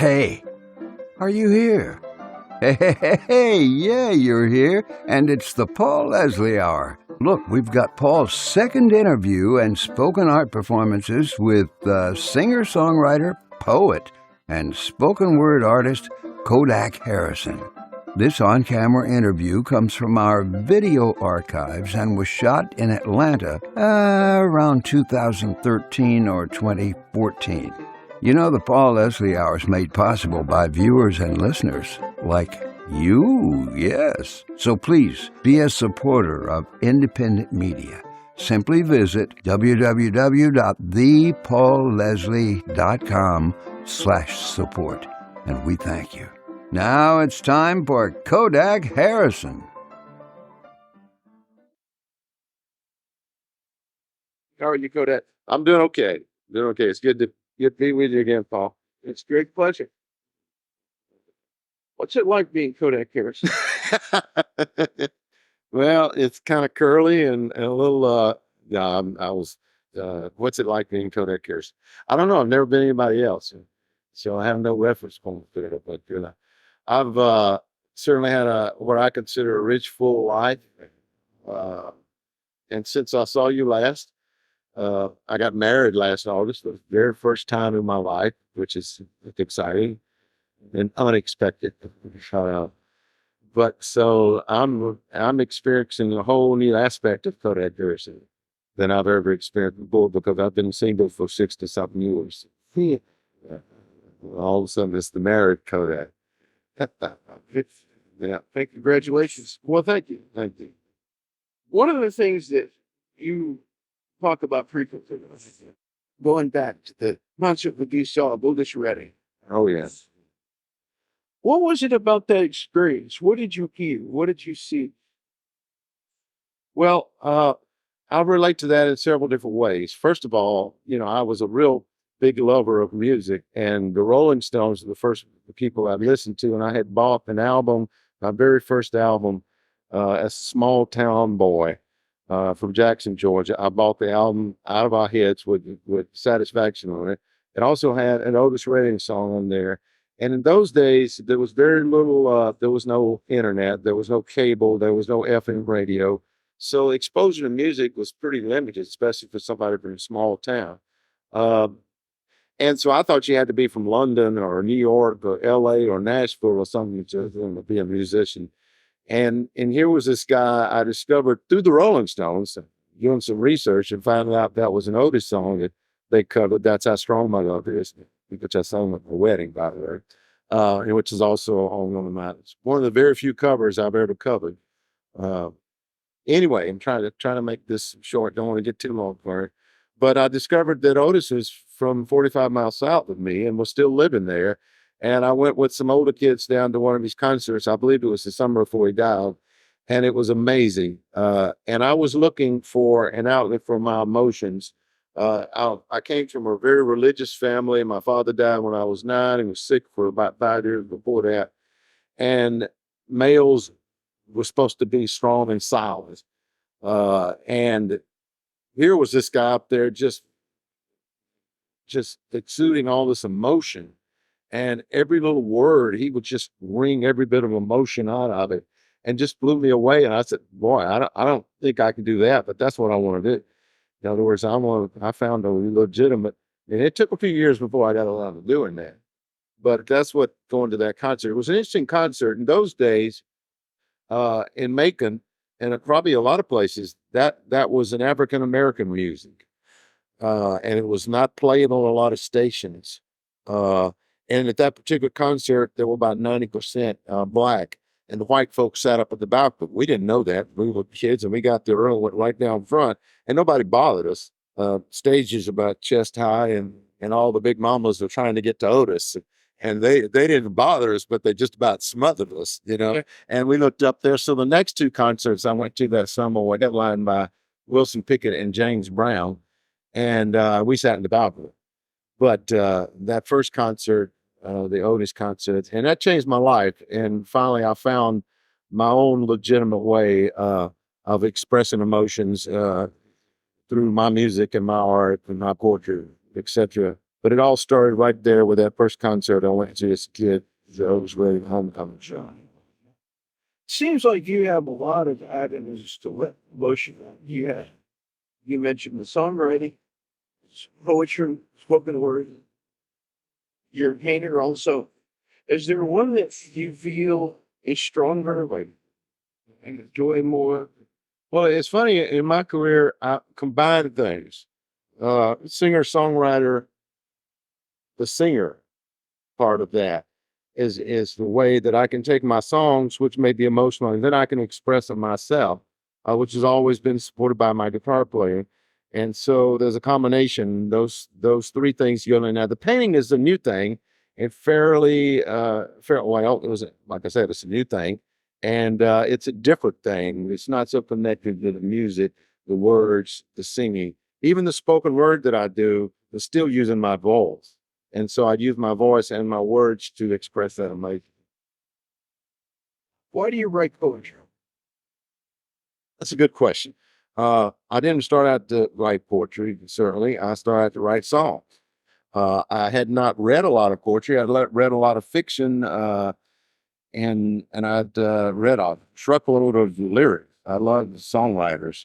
Hey, are you here? Hey, yeah, you're here, and it's the Paul Leslie Hour. Look, we've got Paul's second interview and spoken art performances with singer-songwriter, poet, and spoken word artist Kodac Harrison. This on-camera interview comes from our video archives and was shot in Atlanta around 2013 or 2014. You know, the Paul Leslie Hour is made possible by viewers and listeners like you, yes. So please be a supporter of independent media. Simply visit www.thepaulleslie.com/support, and we thank you. Now it's time for Kodac Harrison. How are you, Kodac? I'm doing okay. It's good to be with you again, Paul. It's a great pleasure. What's it like being Kodac Harrison? Well, it's kind of curly and a little. What's it like being Kodac Harrison? I don't know. I've never been anybody else, so I have no reference point for it. But I've certainly had what I consider a rich, full life. And since I saw you last, I got married last August, the very first time in my life, which is exciting and unexpected. But so I'm experiencing a whole new aspect of Kodac Harrison than I've ever experienced before, because I've been single for 60-something years. All of a sudden, it's the married Kodac. Yeah. Congratulations. Well, thank you. Thank you. One of the things that you talk about frequently, going back to the concert that you saw, Buddhist Reading. Oh, yes. What was it about that experience? What did you hear? What did you see? Well, I relate to that in several different ways. First of all, I was a real big lover of music, and the Rolling Stones were the first people I listened to, and I had bought an album, my very first album, as a small town boy from Jackson, Georgia. I bought the album Out of Our Heads with Satisfaction on it. It also had an Otis Redding song on there. And in those days, there was very little, there was no internet, there was no cable, there was no FM radio. So exposure to music was pretty limited, especially for somebody from a small town. And so I thought you had to be from London or New York or LA or Nashville or something to be a musician. And here was this guy I discovered through the Rolling Stones, doing some research, and found out that was an Otis song that they covered. That's How Strong My Love Is, which I sang at my wedding, by the way, and which is also on one of my, it's one of the very few covers I've ever covered. Anyway, I'm trying to make this short. Don't want to get too long for it. But I discovered that Otis was from 45 miles south of me and was still living there. And I went with some older kids down to one of his concerts. I believe it was the summer before he died. And it was amazing. And I was looking for an outlet for my emotions. I came from a very religious family. My father died when I was 9 and was sick for about 5 years before that. And males were supposed to be strong and silent. And here was this guy up there just exuding all this emotion. And every little word, he would just wring every bit of emotion out of it, and just blew me away. And I said, boy, I don't think I can do that, but that's what I want to do. In other words, I found a legitimate, and it took a few years before I got around to doing that. But that's what going to that concert. It was an interesting concert in those days, in Macon, and probably a lot of places, that was an African-American music. And it was not played on a lot of stations. And at that particular concert, there were about 90% black, and the white folks sat up at the back, but we didn't know that. We were kids, and we got there early, went right down front, and nobody bothered us. Stage is about chest high, and all the big mamas were trying to get to Otis, and they didn't bother us, but they just about smothered us, Yeah. And we looked up there. So the next two concerts I went to that summer were headlined by Wilson Pickett and James Brown, and we sat in the balcony. But that first concert, the Otis concert, and that changed my life. And finally, I found my own legitimate way of expressing emotions through my music and my art and my poetry, etc. But it all started right there with that first concert I went to as a kid. The Otis Redding homecoming show. Seems like you have a lot of avenues to let motion on. You mentioned the songwriting, poetry, spoken word. You're a painter also. Is there one that you feel is stronger, like and enjoy more? Well, it's funny, in my career, I combined things. Singer-songwriter, the singer part of that is the way that I can take my songs, which may be emotional, and then I can express them myself, which has always been supported by my guitar playing. And so there's a combination, those three things go in. Now the painting is a new thing and well, it was, like I said, it's a new thing. And it's a different thing. It's not so connected to the music, the words, the singing. Even the spoken word that I do is still using my voice. And so I use my voice and my words to express that emotion. Why do you write poetry? That's a good question. I didn't start out to write poetry, certainly. I started out to write songs. I had not read a lot of poetry. I'd read a lot of fiction, and I'd read a truckload of lyrics. I love songwriters,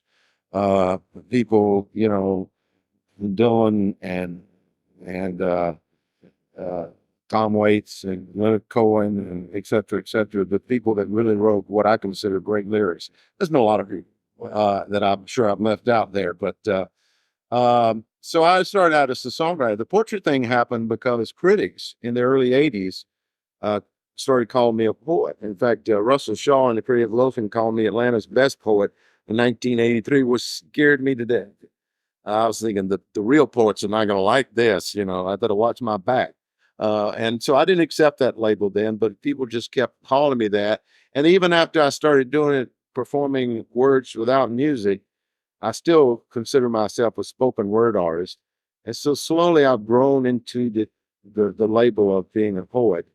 people, Dylan and Tom Waits and Leonard Cohen and et cetera, the people that really wrote what I consider great lyrics. There's not a lot of people that I'm sure I've left out there, but so I started out as a songwriter. The portrait thing happened because critics in the early 80s started calling me a poet. In fact, Russell Shaw and the Creative Loafing called me Atlanta's best poet in 1983, which scared me to death. I was thinking the real poets are not going to like this, I better watch my back. And so I didn't accept that label then, but people just kept calling me that. And even after I started doing it, performing words without music, I still consider myself a spoken word artist. And so slowly I've grown into the label of being a poet.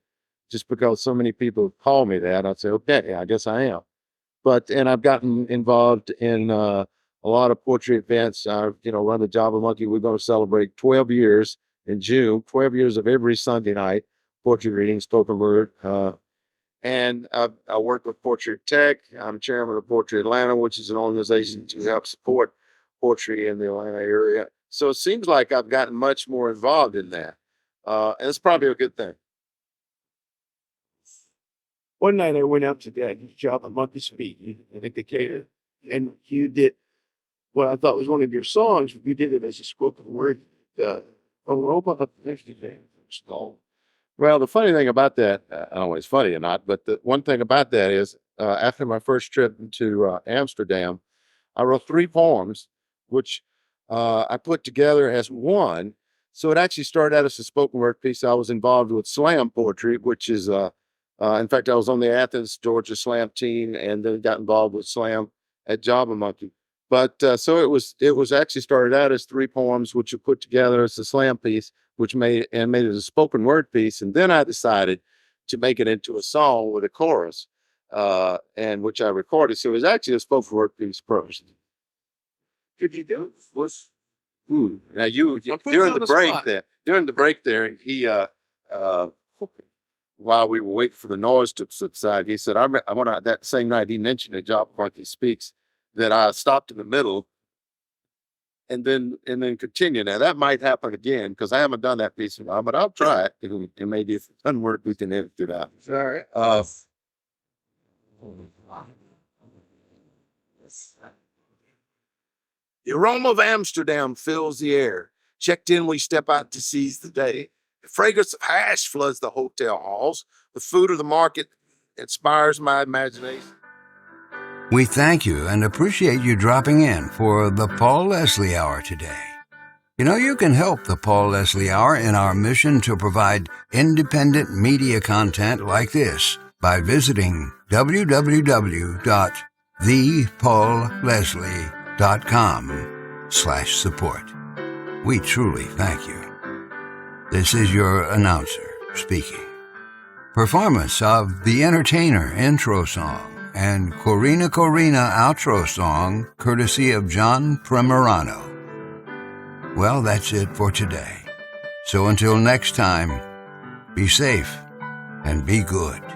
Just because so many people call me that, I'd say, okay, I guess I am. And I've gotten involved in a lot of poetry events. I, run the Java Monkey. We're going to celebrate 12 years in June, 12 years of every Sunday night, poetry reading, spoken word. And I work with Poetry Tech. I'm chairman of Poetry Atlanta, which is an organization to help support poetry in the Atlanta area. So it seems like I've gotten much more involved in that. And it's probably a good thing. One night I went out to that Java Monkey speak in Decatur, and you did what I thought was one of your songs. You did it as a spoken word. Europa Well, the funny thing about that, I don't know if it's funny or not, but the one thing about that is after my first trip to Amsterdam, I wrote 3 poems, which I put together as one. So it actually started out as a spoken word piece. I was involved with slam poetry, which is, in fact, I was on the Athens, Georgia slam team, and then got involved with slam at Java Monkey. But so it was actually started out as 3 poems, which you put together as a slam piece, which made it a spoken word piece. And then I decided to make it into a song with a chorus, and which I recorded. So it was actually a spoken word piece first. Could you do it? Now during the break there, he while we were waiting for the noise to subside, he said, I want to, that same night he mentioned at Job Monkey Speaks that I stopped in the middle and then continue. Now that might happen again because I haven't done that piece in a while, but I'll try it. And maybe if it doesn't work, we can edit it out. All right. The aroma of Amsterdam fills the air. Checked in, we step out to seize the day. The fragrance of hash floods the hotel halls. The food of the market inspires my imagination. We thank you and appreciate you dropping in for the Paul Leslie Hour today. You can help the Paul Leslie Hour in our mission to provide independent media content like this by visiting www.thepaulleslie.com/support. We truly thank you. This is your announcer speaking. Performance of The Entertainer intro song and Corina outro song, courtesy of John Primorano. Well, that's it for today. So until next time, be safe and be good.